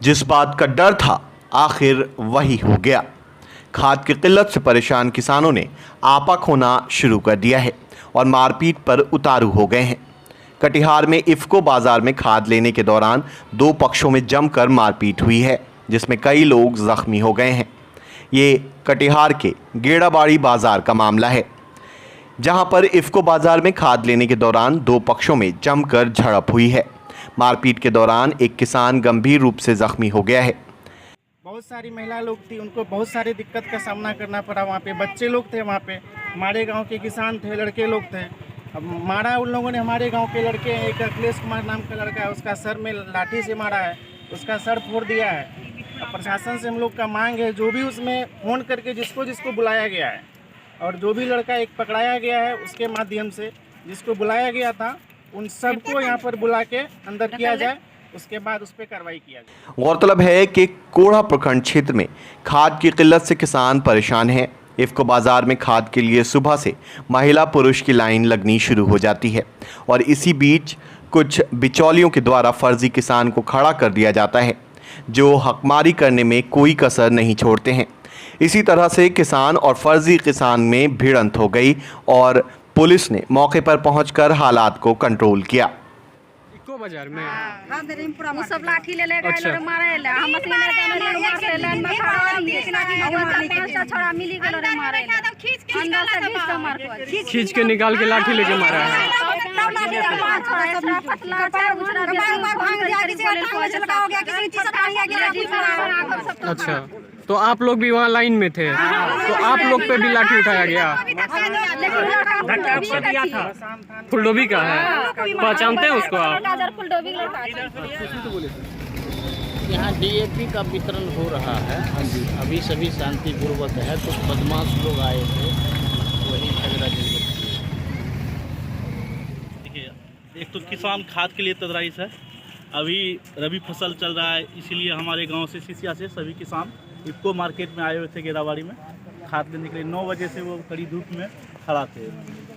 जिस बात का डर था आखिर वही हो गया। खाद की किल्लत से परेशान किसानों ने आपा खोना शुरू कर दिया है और मारपीट पर उतारू हो गए हैं। कटिहार में इफ्को बाजार में खाद लेने के दौरान दो पक्षों में जमकर मारपीट हुई है, जिसमें कई लोग जख्मी हो गए हैं। ये कटिहार के गेड़ाबाड़ी बाजार का मामला है, जहां पर इफ्को बाजार में खाद लेने के दौरान दो पक्षों में जमकर झड़प हुई है। मारपीट के दौरान एक किसान गंभीर रूप से जख्मी हो गया है। बहुत सारी महिला लोग थी, उनको बहुत सारी दिक्कत का सामना करना पड़ा। वहाँ पे बच्चे लोग थे, वहाँ पे हमारे गांव के किसान थे, लड़के लोग थे। अब मारा उन लोगों ने, हमारे गांव के लड़के, एक अखिलेश कुमार नाम का लड़का है, उसका सर में लाठी से मारा है, उसका सर फोड़ दिया है। अब प्रशासन से हम लोग का मांग है, जो भी उसमें फ़ोन करके जिसको जिसको बुलाया गया है और जो भी लड़का एक पकड़ाया गया है उसके माध्यम से जिसको बुलाया गया था, उन सबको यहाँ पर बुला के अंदर किया जाए, उसके बाद उस पर कार्रवाई किया जाए। गौरतलब है कि कोढ़ा प्रखंड क्षेत्र में खाद की किल्लत से किसान परेशान हैं। इफ्को बाजार में खाद के लिए सुबह से महिला पुरुष की लाइन लगनी शुरू हो जाती है और इसी बीच कुछ बिचौलियों के द्वारा फर्जी किसान को खड़ा कर दिया जाता है, जो हकमारी करने में कोई कसर नहीं छोड़ते हैं। इसी तरह से किसान और फर्जी किसान में भिड़ंत हो गई और पुलिस ने मौके पर पहुंचकर हालात को कंट्रोल किया। बाजार में वो सब लाठी ले ले गए, लोग मारे ले, हम मशीन लेके लोग मारे लाइन में खड़ा रही, वो सब पांच छड़ा मिली गेलो रे मारे ले, अंदर से घिस के मार को खींच के निकाल के लाठी लेके मारा है। अच्छा, तो आप लोग भी वहाँ लाइन में थे, तो आप लोग पे भी लाठी उठाया गया? फुलडोबी का है, पहचानते हैं उसको आप? यहाँ डीएपी का वितरण हो रहा है, अभी सभी शांतिपूर्वक है। कुछ बदमाश लोग आए थे, वही झगड़ा झगड़। देखिए, एक तो किसान खाद के लिए तदराइश है, अभी रबी फसल चल रहा है, इसीलिए हमारे गांव से सिसिया से सभी किसान इफ्को मार्केट में आए हुए थे गेड़ाबाड़ी में खाद लेने के लिए। 9 बजे से वो कड़ी धूप में खड़ा थे।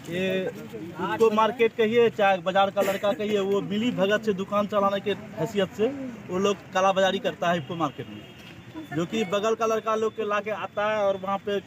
ये इफ्को मार्केट कहिए चाहे बाजार का लड़का कहिए, वो मिली भगत से दुकान चलाने के हैसियत से वो लोग कालाबाजारी करता है इफ्को मार्केट में, जो कि बगल का लड़का लोग के ला के आता है और वहाँ पे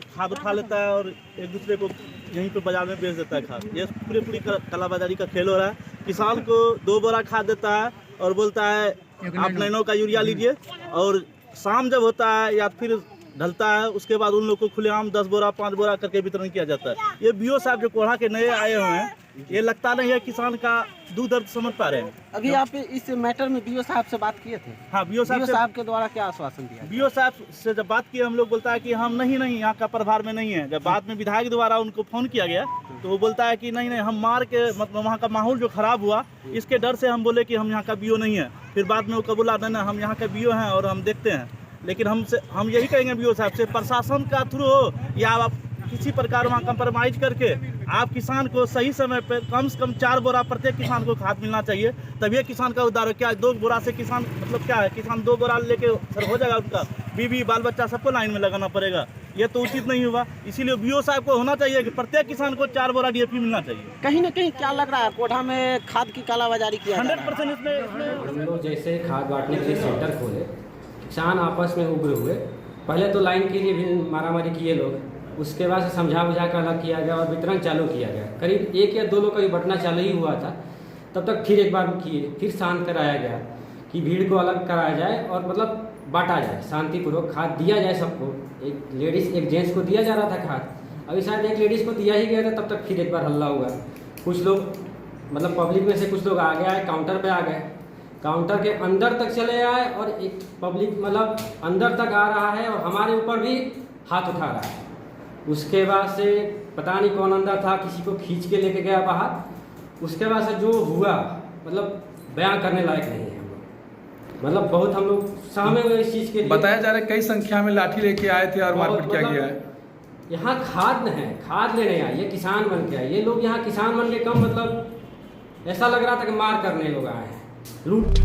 खाद उठा लेता है और एक दूसरे को यहीं पे बाजार में बेच देता है खाद। ये पूरी कालाबाजारी का खेल हो रहा है। किसान को 2 बोरा खाद देता है और बोलता है आप नैनो का यूरिया लीजिए, और शाम जब होता है या फिर ढलता है उसके बाद उन लोग को खुलेआम 10 बोरा 5 बोरा करके वितरण किया जाता है। ये बीओ साहब जो कोढ़ा के नए आए हुए हैं, ये लगता नहीं है किसान का दुख दर्द समझ पा रहे हैं। अभी आप इस मैटर में बीओ साहब से बात किए थे? हाँ, बीओ साहब के द्वारा क्या आश्वासन दिया? बीओ साहब से जब बात की, हम लोग बोलता है कि हम नहीं यहाँ का प्रभार में नहीं है। जब बाद में विधायक द्वारा उनको फोन किया गया तो वो बोलता है कि नहीं हम मार के, मतलब वहाँ का माहौल जो खराब हुआ इसके डर से हम बोले कि हम यहाँ का बीओ नहीं है। फिर बाद में वो कबूला देना हम यहाँ का बीओ हैं और हम देखते हैं। लेकिन हम यही कहेंगे बीओ साहब से, प्रशासन का थ्रू हो या आप किसी प्रकार वहाँ कंप्रोमाइज करके आप किसान को सही समय पर कम से कम 4 बोरा प्रत्येक किसान को खाद मिलना चाहिए, तभी किसान का उद्धार हो। क्या 2 बोरा से किसान, मतलब क्या है, किसान 2 बोरा लेके सर हो जाएगा, उसका बीवी बाल बच्चा सबको लाइन में लगाना पड़ेगा। ये तो उचित नहीं हुआ। इसीलिए बीओ साहब को होना चाहिए कि प्रत्येक किसान को 4 बोरा डीएपी मिलना चाहिए। कहीं ना कहीं क्या लग रहा है कोढ़ा में खाद की कालाबाजारी किया 100% इसमें हम लोग जैसे खाद बांटने के लिए सेंटर खोले, किसान आपस में उग्र हुए। पहले तो लाइन के लिए भी मारामारी किए लोग, उसके बाद से समझा बुझा कर अलग किया गया और वितरण चालू किया गया। करीब 1 या 2 लोग का भी बंटना चालू ही हुआ था, तब तक फिर एक बार किए, फिर शांत कराया गया कि भीड़ को अलग कराया जाए और मतलब बांटा जाए, शांतिपूर्वक खाद दिया जाए सबको। एक लेडीज़ एक जेंट्स को दिया जा रहा था खाद, अभी शायद एक लेडीज़ को दिया ही गया था, तब तक फिर एक बार हल्ला हुआ। कुछ लोग मतलब पब्लिक में से कुछ लोग आगे आए, काउंटर पे आ गए, काउंटर के अंदर तक चले आए और एक पब्लिक मतलब अंदर तक आ रहा है और हमारे ऊपर भी हाथ उठा रहा है। उसके बाद से पता नहीं कौन अंदर था, किसी को खींच के लेके गया बाहर। उसके बाद से जो हुआ मतलब बयान करने लायक नहीं है। हम लोग मतलब बहुत हम लोग सहमे हुए इस चीज़ के लिए। बताया जा रहा है कई संख्या में लाठी लेके आए थे और मारपीट किया गया है। यहाँ खाद है, खाद लेने आए, ये किसान बन के आए। ये लोग यहाँ किसान बन के कम मतलब ऐसा लग रहा था कि मार करने लोग आए हैं, लूट।